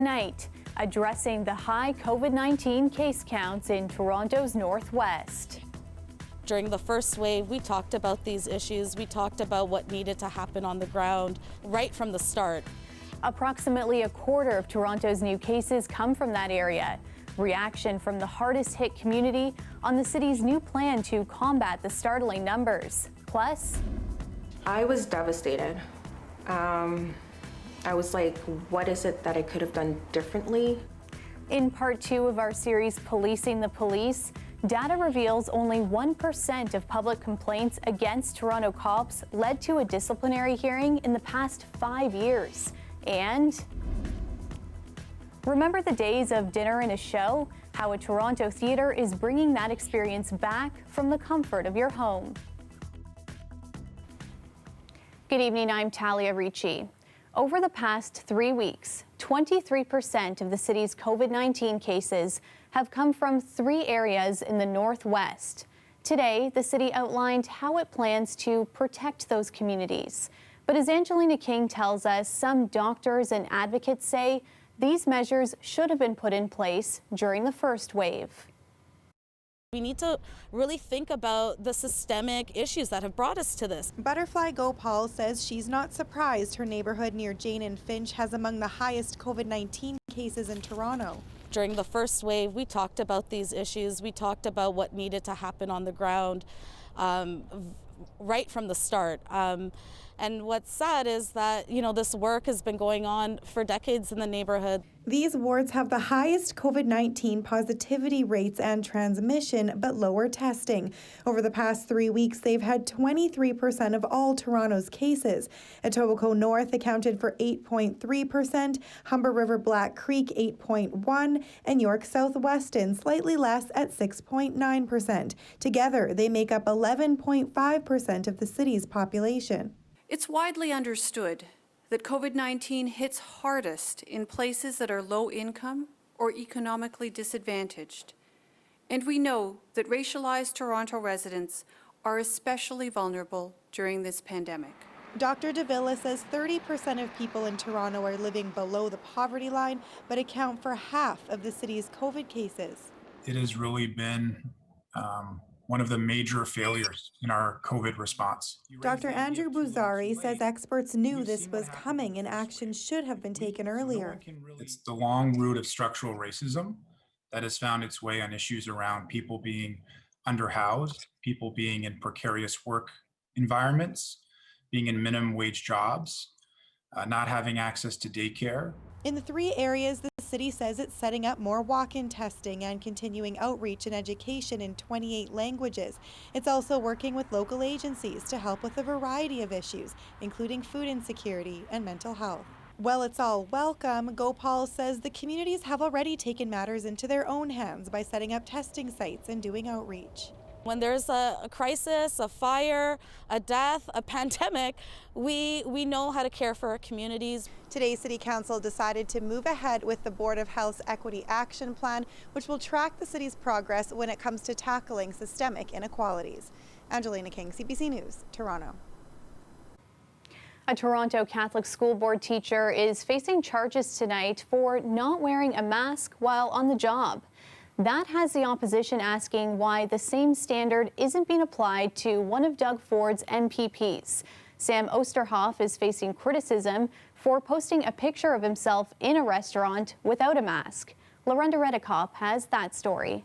Tonight, addressing the high COVID-19 case counts in Toronto's northwest. During the first wave, we talked about these issues. We talked about what needed to happen on the ground right from the start. Approximately a quarter of Toronto's new cases come from that area. Reaction from the hardest hit community on the city's new plan to combat the startling numbers. Plus, I was devastated. I was like, what is it that I could have done differently? In part 2 of our series, Policing the Police, data reveals only 1% of public complaints against Toronto cops led to a disciplinary hearing in the past 5 years. And remember the days of dinner and a show? How a Toronto theatre is bringing that experience back from the comfort of your home. Good evening, I'm Talia Ricci. Over the past 3 weeks, 23% of the city's COVID-19 cases have come from 3 areas in the northwest. Today, the city outlined how it plans to protect those communities. But as Angelina King tells us, some doctors and advocates say these measures should have been put in place during the first wave. We need to really think about the systemic issues that have brought us to this. Butterfly Gopal says she's not surprised her neighborhood near Jane and Finch has among the highest COVID-19 cases in Toronto. During the first wave, we talked about these issues. We talked about what needed to happen on the ground right from the start. And what's sad is that, this work has been going on for decades in the neighborhood. These wards have the highest COVID-19 positivity rates and transmission, but lower testing. Over the past 3 weeks, they've had 23% of all Toronto's cases. Etobicoke North accounted for 8.3%, Humber River Black Creek 8.1%, and York Southweston slightly less at 6.9%. Together, they make up 11.5% of the city's population. It's widely understood that COVID-19 hits hardest in places that are low income or economically disadvantaged. And we know that racialized Toronto residents are especially vulnerable during this pandemic. Dr. Davila says 30% of people in Toronto are living below the poverty line, but account for half of the city's COVID cases. It has really been one of the major failures in our COVID response. Dr. Andrew Buzari says experts knew this was coming and action should have been taken earlier. It's the long root of structural racism that has found its way on issues around people being underhoused, people being in precarious work environments, being in minimum wage jobs, not having access to daycare. In the 3 areas, the city says it's setting up more walk-in testing and continuing outreach and education in 28 languages. It's also working with local agencies to help with a variety of issues, including food insecurity and mental health. While it's all welcome, Gopal says the communities have already taken matters into their own hands by setting up testing sites and doing outreach. When there's a crisis, a fire, a death, a pandemic, we know how to care for our communities. Today, City Council decided to move ahead with the Board of Health's Equity Action Plan, which will track the city's progress when it comes to tackling systemic inequalities. Angelina King, CBC News, Toronto. A Toronto Catholic School Board teacher is facing charges tonight for not wearing a mask while on the job. That has the opposition asking why the same standard isn't being applied to one of Doug Ford's MPPs. Sam Osterhoff is facing criticism for posting a picture of himself in a restaurant without a mask. Lorenda Redekop has that story.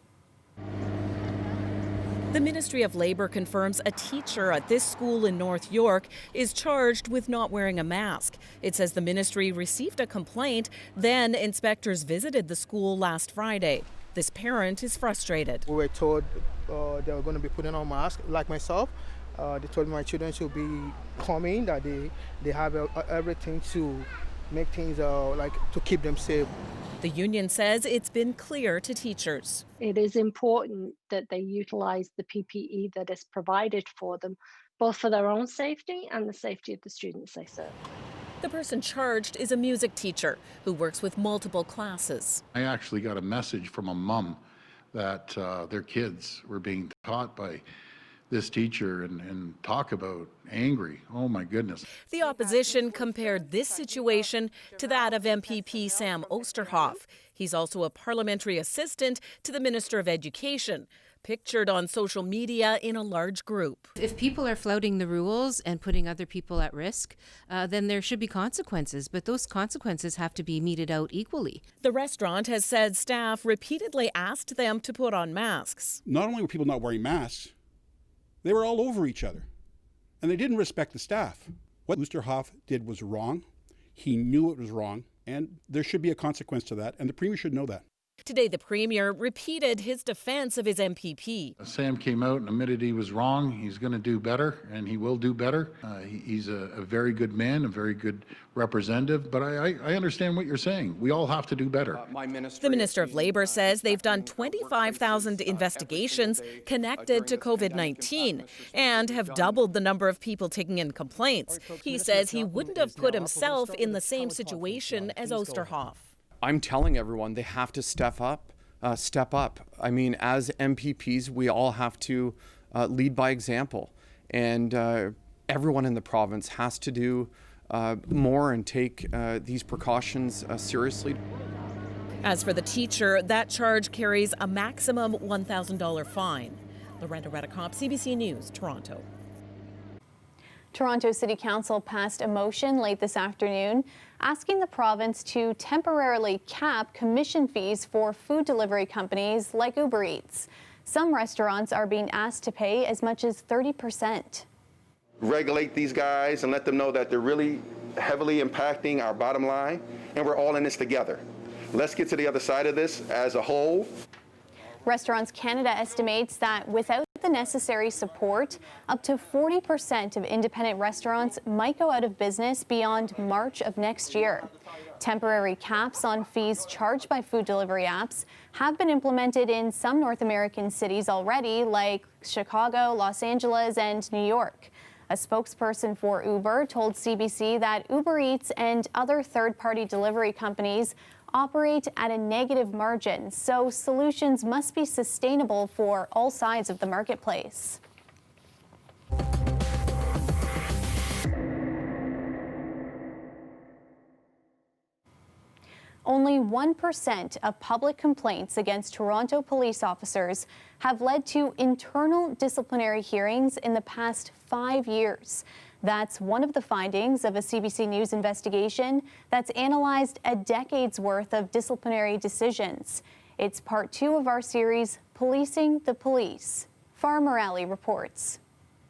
The Ministry of Labour confirms a teacher at this school in North York is charged with not wearing a mask. It says the ministry received a complaint, then inspectors visited the school last Friday. This parent is frustrated. We were told they were going to be putting on masks, like myself. They told my children should be coming, that they have everything to make things to keep them safe. The union says it's been clear to teachers. It is important that they utilize the PPE that is provided for them, both for their own safety and the safety of the students they serve. The person charged is a music teacher who works with multiple classes. I actually got a message from a mom that their kids were being taught by this teacher and talk about angry. Oh my goodness. The opposition compared this situation to that of MPP Sam Oosterhoff. He's also a parliamentary assistant to the Minister of Education, pictured on social media in a large group. If people are flouting the rules and putting other people at risk, then there should be consequences, but those consequences have to be meted out equally. The restaurant has said staff repeatedly asked them to put on masks. Not only were people not wearing masks, they were all over each other, and they didn't respect the staff. What Oosterhoff did was wrong. He knew it was wrong, and there should be a consequence to that, and the Premier should know that. Today, the Premier repeated his defense of his MPP. Sam came out and admitted he was wrong. He's going to do better, and he will do better. He's a very good man, a very good representative, but I understand what you're saying. We all have to do better. The Minister of Labour says they've done 25,000 investigations connected to COVID-19 and have doubled the number of people taking in complaints. He says he wouldn't have put himself in the same situation as Oosterhoff. I'm telling everyone they have to step up. I mean, as MPPs, we all have to lead by example. And everyone in the province has to do more and take these precautions seriously. As for the teacher, that charge carries a maximum $1,000 fine. Loretta Redicop, CBC News, Toronto. Toronto City Council passed a motion late this afternoon asking the province to temporarily cap commission fees for food delivery companies like Uber Eats. Some restaurants are being asked to pay as much as 30%. Regulate these guys and let them know that they're really heavily impacting our bottom line, and we're all in this together. Let's get to the other side of this as a whole. Restaurants Canada estimates that without the necessary support, up to 40% of independent restaurants might go out of business beyond March of next year. Temporary caps on fees charged by food delivery apps have been implemented in some North American cities already, like Chicago, Los Angeles, and New York. A spokesperson for Uber told CBC that Uber Eats and other third-party delivery companies operate at a negative margin, so solutions must be sustainable for all sides of the marketplace. Only 1% of public complaints against Toronto police officers have led to internal disciplinary hearings in the past 5 years. That's one of the findings of a CBC News investigation that's analyzed a decade's worth of disciplinary decisions. It's part 2 of our series, Policing the Police. Farah Morali reports.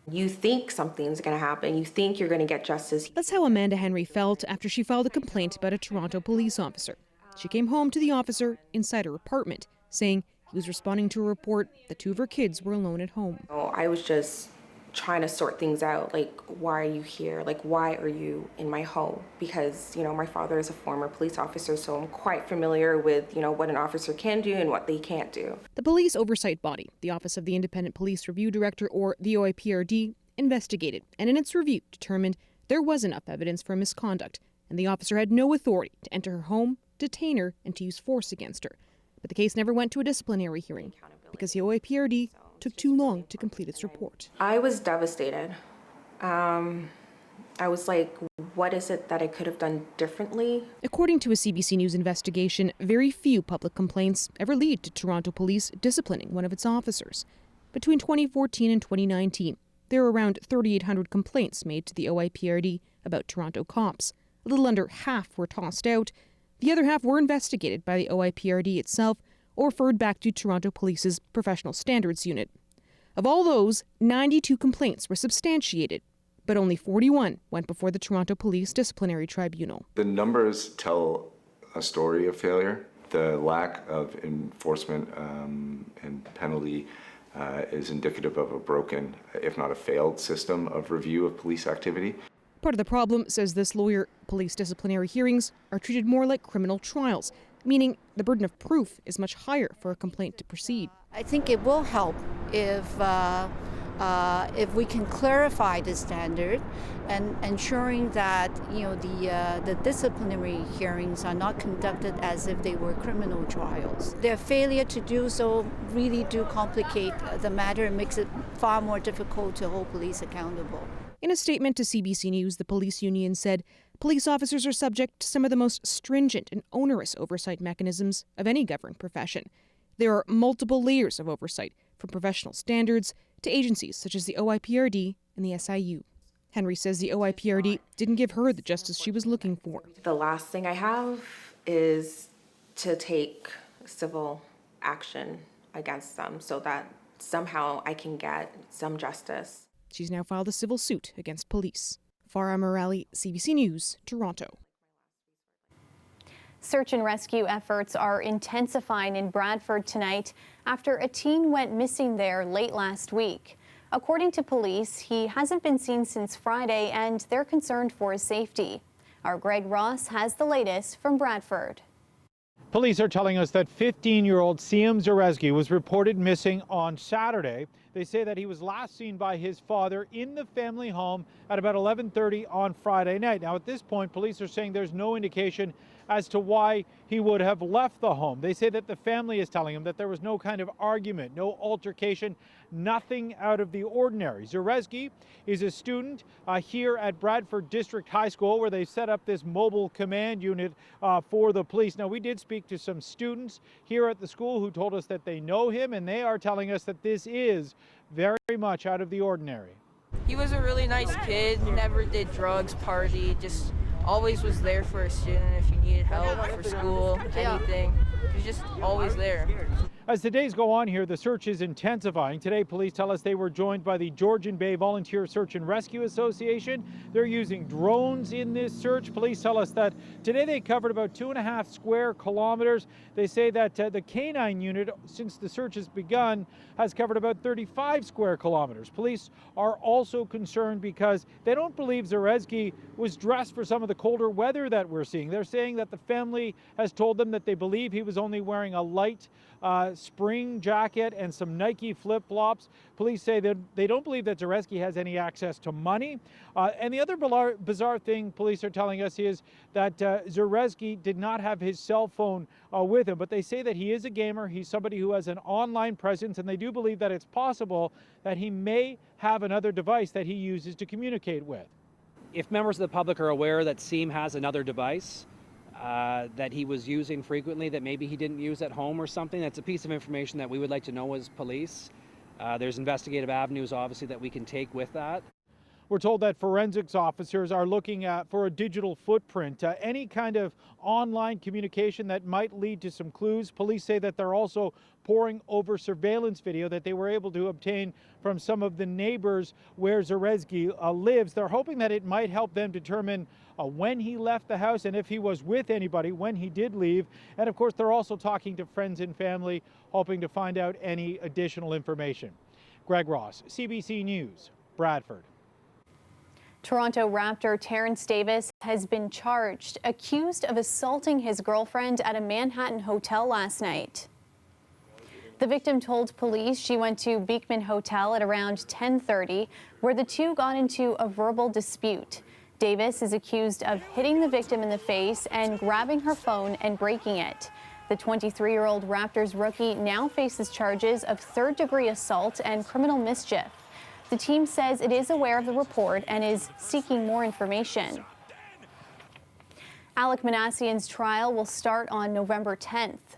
You think something's going to happen. You think you're going to get justice. That's how Amanda Henry felt after she filed a complaint about a Toronto police officer. She came home to the officer inside her apartment, saying he was responding to a report that 2 of her kids were alone at home. I was just trying to sort things out, like, why are you here? Like, why are you in my home? Because, my father is a former police officer, so I'm quite familiar with, what an officer can do and what they can't do. The police oversight body, the Office of the Independent Police Review Director, or the OIPRD, investigated and in its review determined there was enough evidence for misconduct and the officer had no authority to enter her home, detain her, and to use force against her. But the case never went to a disciplinary hearing because the OIPRD took too long to complete its report. I was devastated. I was like, what is it that I could have done differently? According to a CBC News investigation, very few public complaints ever lead to Toronto police disciplining one of its officers. Between 2014 and 2019, there were around 3,800 complaints made to the OIPRD about Toronto cops. A little under half were tossed out. The other half were investigated by the OIPRD itself or referred back to Toronto Police's Professional Standards Unit. Of all those, 92 complaints were substantiated, but only 41 went before the Toronto Police Disciplinary Tribunal. The numbers tell a story of failure. The lack of enforcement and penalty is indicative of a broken, if not a failed, system of review of police activity. Part of the problem, says this lawyer, police disciplinary hearings are treated more like criminal trials, meaning the burden of proof is much higher for a complaint to proceed. I think it will help if if we can clarify the standard and ensuring that the disciplinary hearings are not conducted as if they were criminal trials. Their failure to do so really do complicate the matter and makes it far more difficult to hold police accountable. In a statement to CBC News, the police union said police officers are subject to some of the most stringent and onerous oversight mechanisms of any government profession. There are multiple layers of oversight, from professional standards to agencies such as the OIPRD and the SIU. Henry says the OIPRD didn't give her the justice she was looking for. The last thing I have is to take civil action against them so that somehow I can get some justice. She's now filed a civil suit against police. Farah Morali, CBC News, Toronto. Search and rescue efforts are intensifying in Bradford tonight after a teen went missing there late last week. According to police, he hasn't been seen since Friday and they're concerned for his safety. Our Greg Ross has the latest from Bradford. Police are telling us that 15-year-old Siam Zareski was reported missing on Saturday. They say that he was last seen by his father in the family home at about 11:30 on Friday night. Now, at this point, police are saying there's no indication as to why he would have left the home. They say that the family is telling him that there was no kind of argument, no altercation, nothing out of the ordinary. Zareski is a student here at Bradford District High School, where they set up this mobile command unit for the police. Now, we did speak to some students here at the school who told us that they know him, and they are telling us that this is very much out of the ordinary. He was a really nice kid, never did drugs, party, just always was there for a student if you needed help for school, anything. He was just always there. As the days go on here, the search is intensifying. Today, police tell us they were joined by the Georgian Bay Volunteer Search and Rescue Association. They're using drones in this search. Police tell us that today they covered about 2.5 square kilometers. They say that the canine unit, since the search has begun, has covered about 35 square kilometers. Police are also concerned because they don't believe Zareski was dressed for some of the colder weather that we're seeing. They're saying that the family has told them that they believe he was only wearing a light spring jacket and some Nike flip-flops. Police say that they don't believe that Zareski has any access to money. And the other bizarre thing police are telling us is that Zareski did not have his cell phone with him, but they say that he is a gamer. He's somebody who has an online presence, and they do believe that it's possible that he may have another device that he uses to communicate with. If members of the public are aware that Siem has another device that he was using frequently that maybe he didn't use at home or something, that's a piece of information that we would like to know as police. There's investigative avenues, obviously, that we can take with that. We're told that forensics officers are looking for a digital footprint, any kind of online communication that might lead to some clues. Police say that they're also poring over surveillance video that they were able to obtain from some of the neighbors where Zareski lives. They're hoping that it might help them determine when he left the house and if he was with anybody when he did leave. And of course, they're also talking to friends and family, hoping to find out any additional information. Greg Ross, CBC News, Bradford. Toronto Raptor Terence Davis has been charged, accused of assaulting his girlfriend at a Manhattan hotel last night. The victim told police she went to Beekman Hotel at around 10:30, where the two got into a verbal dispute. Davis is accused of hitting the victim in the face and grabbing her phone and breaking it. The 23-year-old Raptors rookie now faces charges of third-degree assault and criminal mischief. The team says it is aware of the report and is seeking more information. Alec Manassian's trial will start on November 10th.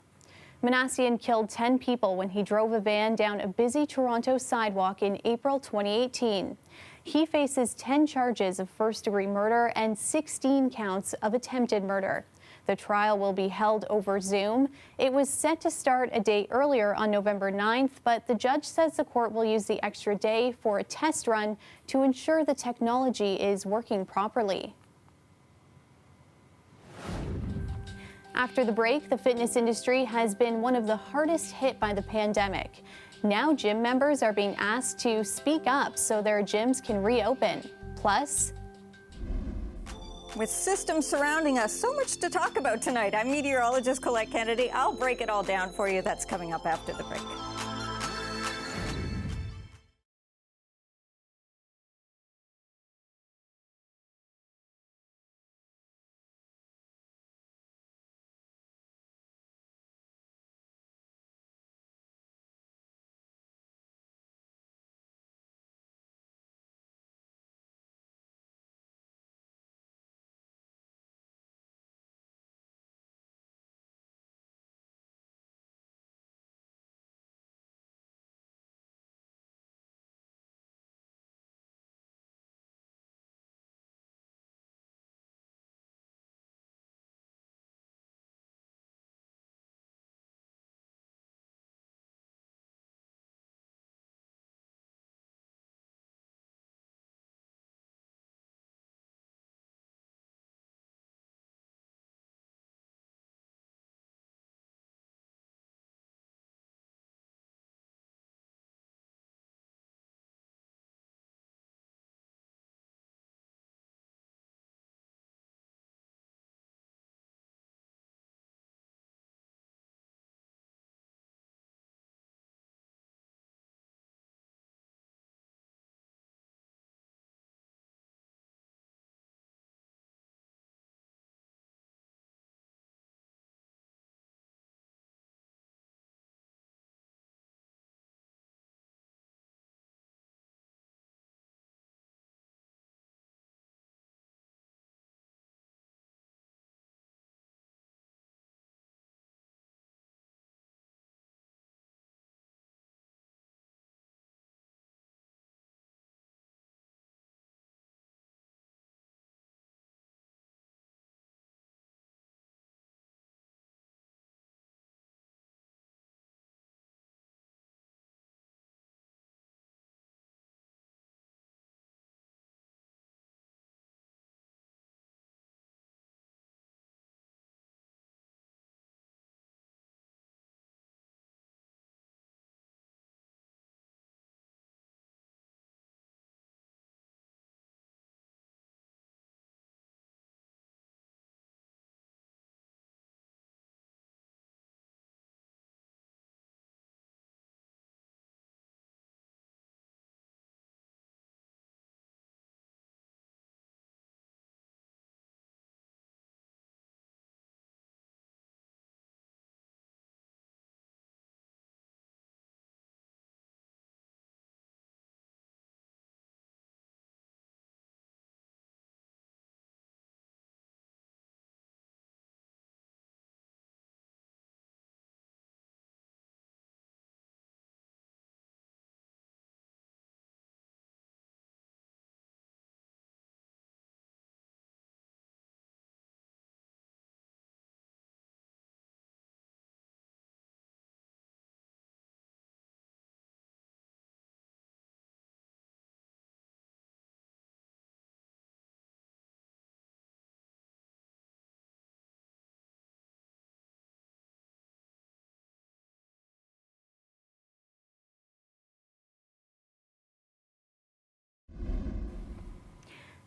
Manassian killed 10 people when he drove a van down a busy Toronto sidewalk in April 2018. He faces 10 charges of first-degree murder and 16 counts of attempted murder. The trial will be held over Zoom. It was set to start a day earlier on November 9th, but the judge says the court will use the extra day for a test run to ensure the technology is working properly. After the break, the fitness industry has been one of the hardest hit by the pandemic. Now gym members are being asked to speak up so their gyms can reopen. Plus, with systems surrounding us, so much to talk about tonight. I'm meteorologist Colette Kennedy. I'll break it all down for you. That's coming up after the break.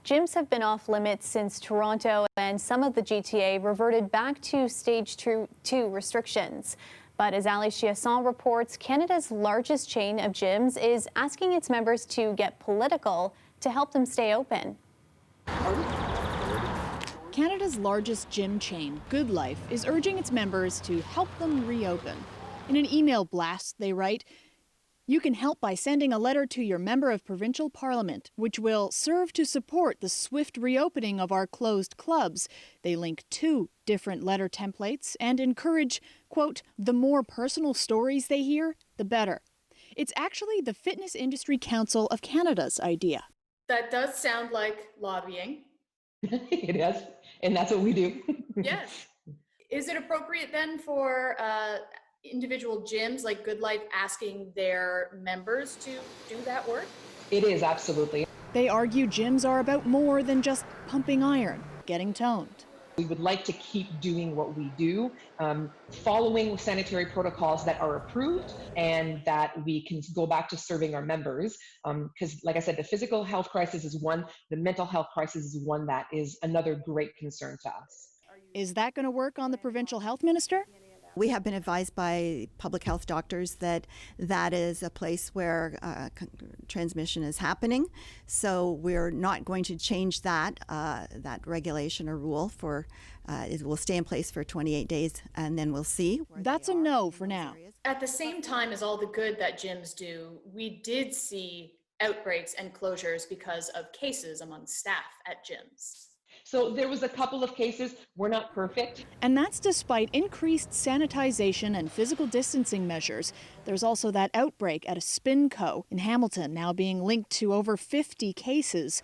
Gyms have been off limits since Toronto and some of the GTA reverted back to stage 2 restrictions. But as Ali Chiasson reports, Canada's largest chain of gyms is asking its members to get political to help them stay open. Canada's largest gym chain, Good Life, is urging its members to help them reopen. In an email blast, they write, "You can help by sending a letter to your member of provincial parliament, which will serve to support the swift reopening of our closed clubs." They link 2 different letter templates and encourage, quote, "the more personal stories they hear, the better." It's actually the Fitness Industry Council of Canada's idea. That does sound like lobbying. It is, and that's what we do. Yes. Is it appropriate then for individual gyms like Good Life asking their members to do that work? It is, absolutely. They argue gyms are about more than just pumping iron, getting toned. We would like to keep doing what we do, following sanitary protocols that are approved and that we can go back to serving our members. Because like I said, the physical health crisis is one, the mental health crisis is one that is another great concern to us. Is that going to work on the provincial health minister? We have been advised by public health doctors that that is a place where transmission is happening. So we're not going to change that regulation or rule for, it will stay in place for 28 days and then we'll see. That's a no for now. At the same time as all the good that gyms do, we did see outbreaks and closures because of cases among staff at gyms. So there was a couple of cases. We're not perfect. And that's despite increased sanitization and physical distancing measures. There's also that outbreak at a spin co in Hamilton now being linked to over 50 cases.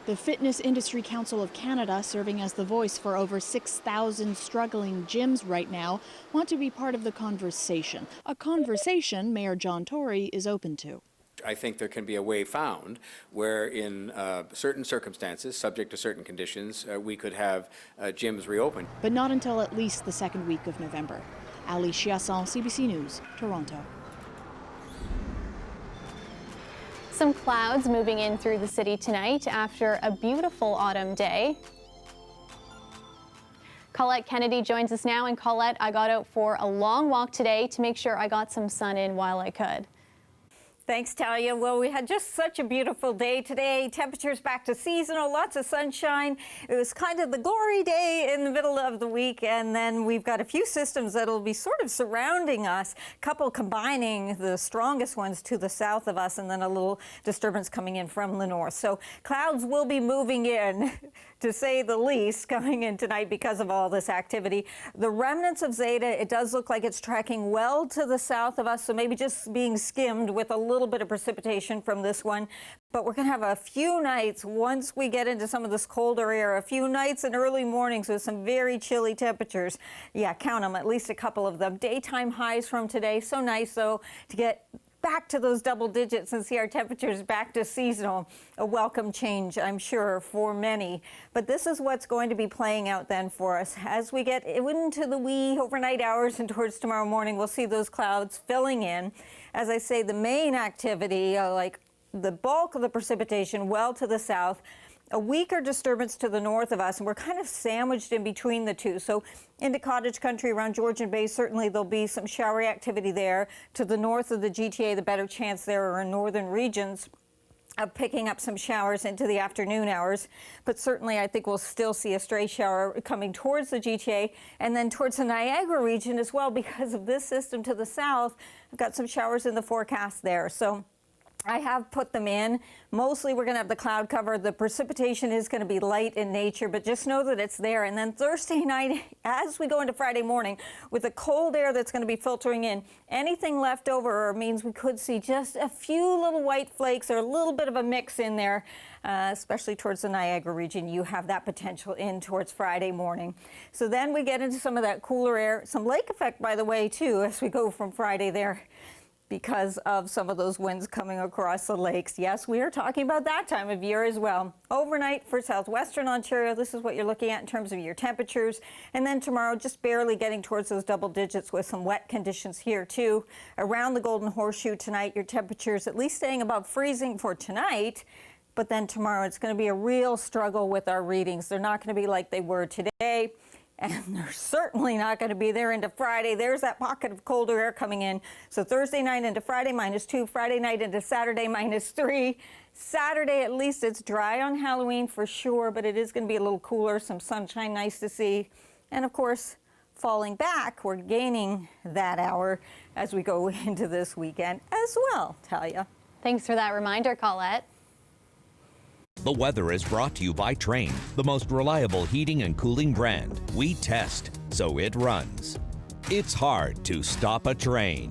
The Fitness Industry Council of Canada, serving as the voice for over 6,000 struggling gyms right now, want to be part of the conversation. A conversation Mayor John Tory is open to. I think there can be a way found where in certain circumstances, subject to certain conditions, we could have gyms reopen. But not until at least the second week of November. Ali Chiasson, CBC News, Toronto. Some clouds moving in through the city tonight after a beautiful autumn day. Colette Kennedy joins us now. And Colette, I got out for a long walk today to make sure I got some sun in while I could. Thanks, Talia. Well, we had just such a beautiful day today. Temperatures back to seasonal, lots of sunshine. It was kind of the glory day in the middle of the week, and then we've got a few systems that'll be sort of surrounding us, a couple combining the strongest ones to the south of us, and then a little disturbance coming in from the north. So clouds will be moving in, to say the least, coming in tonight because of all this activity. The remnants of Zeta, it does look like it's tracking well to the south of us, so maybe just being skimmed with a little bit of precipitation from this one. But we're going to have a few nights once we get into some of this colder air, a few nights and early mornings with some very chilly temperatures. Yeah, count them, at least a couple of them. Daytime highs from today. So nice, though, to get back to those double digits and see our temperatures back to seasonal. A welcome change, I'm sure, for many. But this is what's going to be playing out then for us. As we get into the wee overnight hours and towards tomorrow morning, we'll see those clouds filling in. As I say, the main activity, like the bulk of the precipitation well to the south, a weaker disturbance to the north of us, and we're kind of sandwiched in between the two. So into cottage country around Georgian Bay, certainly there'll be some showery activity there. To the north of the GTA, the better chance there are in northern regions of picking up some showers into the afternoon hours. But certainly I think we'll still see a stray shower coming towards the GTA and then towards the Niagara region as well because of this system to the south. I've got some showers in the forecast there. So I have put them in. Mostly we're going to have the cloud cover. The precipitation is going to be light in nature, but just know that it's there. And then Thursday night, as we go into Friday morning, with the cold air that's going to be filtering in, anything left over means we could see just a few little white flakes or a little bit of a mix in there, especially towards the Niagara region. You have that potential in towards Friday morning. So then we get into some of that cooler air, some lake effect, by the way, too, as we go from Friday there, because of some of those winds coming across the lakes. Yes, we are talking about that time of year as well. Overnight for southwestern Ontario, this is what you're looking at in terms of your temperatures. And then tomorrow, just barely getting towards those double digits with some wet conditions here too. Around the Golden Horseshoe tonight, your temperatures at least staying above freezing for tonight. but then tomorrow it's going to be a real struggle with our readings. They're not going to be like they were today, and they're certainly not going to be there into Friday. There's that pocket of colder air coming in. So Thursday night into Friday, -2. Friday night into Saturday, -3. Saturday, at least it's dry on Halloween for sure, but it is going to be a little cooler, some sunshine, nice to see. And of course, falling back, we're gaining that hour as we go into this weekend as well, Talia. Thanks for that reminder, Colette. The weather is brought to you by Trane, the most reliable heating and cooling brand. We test, so it runs. It's hard to stop a train.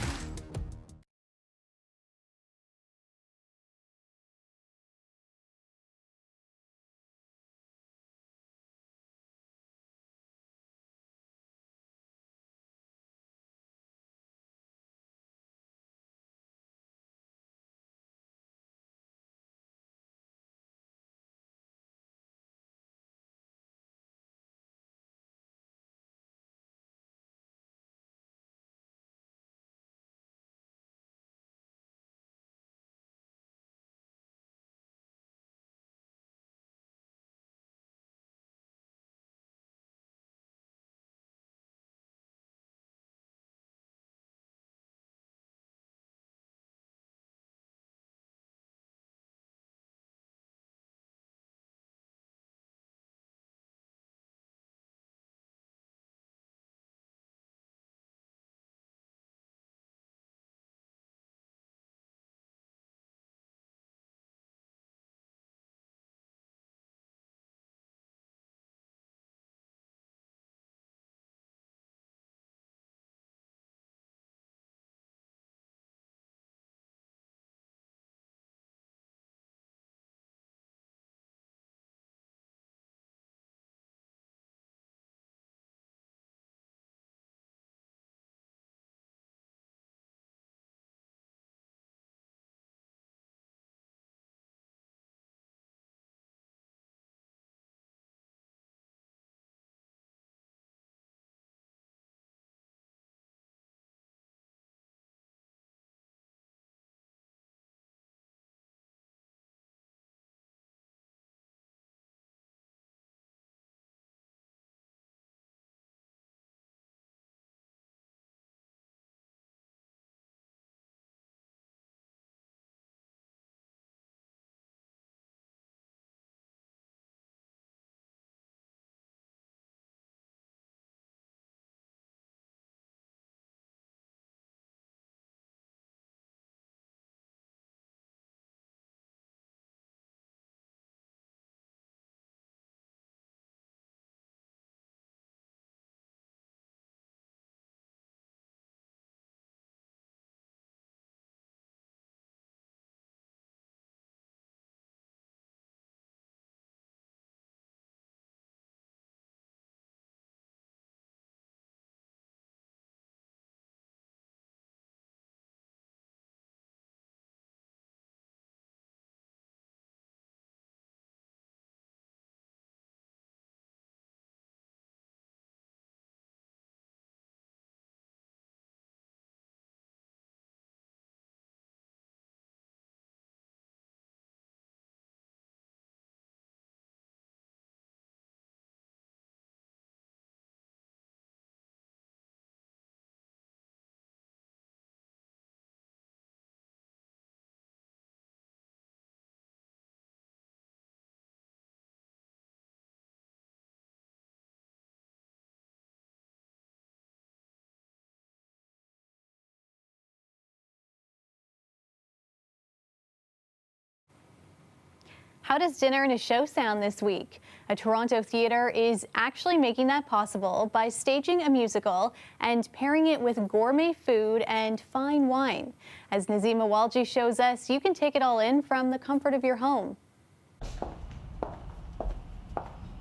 How does dinner and a show sound this week? A Toronto theater is actually making that possible by staging a musical and pairing it with gourmet food and fine wine. As Nazima Walji shows us, you can take it all in from the comfort of your home.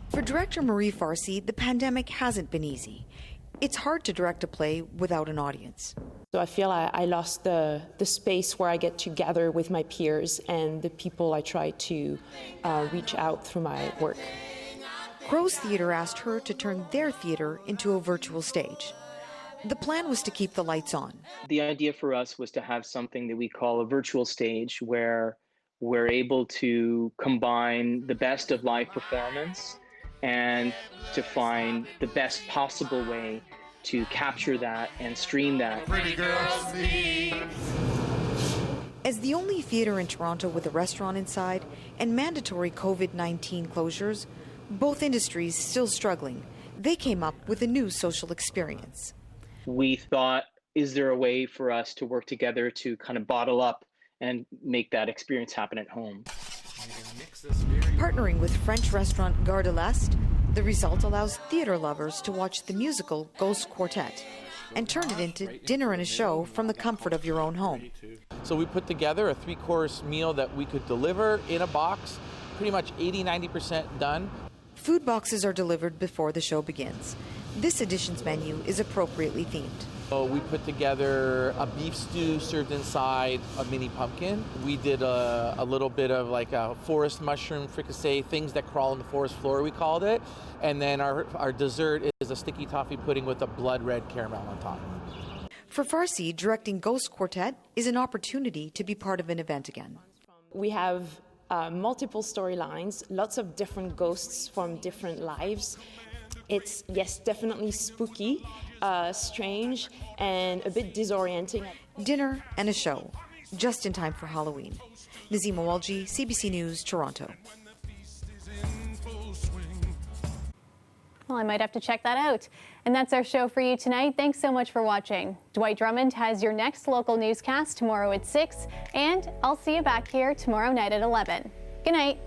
For director Marie Farsi, the pandemic hasn't been easy. It's hard to direct a play without an audience. So I feel I lost the space where I get to gather with my peers and the people I try to reach out through my work. Crow's Theatre asked her to turn their theatre into a virtual stage. The plan was to keep the lights on. The idea for us was to have something that we call a virtual stage where we're able to combine the best of live performance and to find the best possible way to capture that and stream that. As the only theatre in Toronto with a restaurant inside and mandatory COVID-19 closures, both industries still struggling, they came up with a new social experience. We thought, is there a way for us to work together to kind of bottle up and make that experience happen at home? Partnering with French restaurant Gare de l'Est, the result allows theatre lovers to watch the musical Ghost Quartet and turn it into dinner and a show from the comfort of your own home. So we put together a 3-course meal that we could deliver in a box, pretty much 80-90% done. Food boxes are delivered before the show begins. This edition's menu is appropriately themed. So we put together a beef stew served inside a mini pumpkin. We did a little bit of like a forest mushroom fricassee, things that crawl on the forest floor, we called it. And then our dessert is a sticky toffee pudding with a blood red caramel on top. For Farsi, directing Ghost Quartet is an opportunity to be part of an event again. We have multiple storylines, lots of different ghosts from different lives. It's, yes, definitely spooky, strange, and a bit disorienting. Dinner and a show, just in time for Halloween. Nazima Walji, CBC News, Toronto. Well, I might have to check that out. And that's our show for you tonight. Thanks so much for watching. Dwight Drummond has your next local newscast tomorrow at 6, and I'll see you back here tomorrow night at 11. Good night.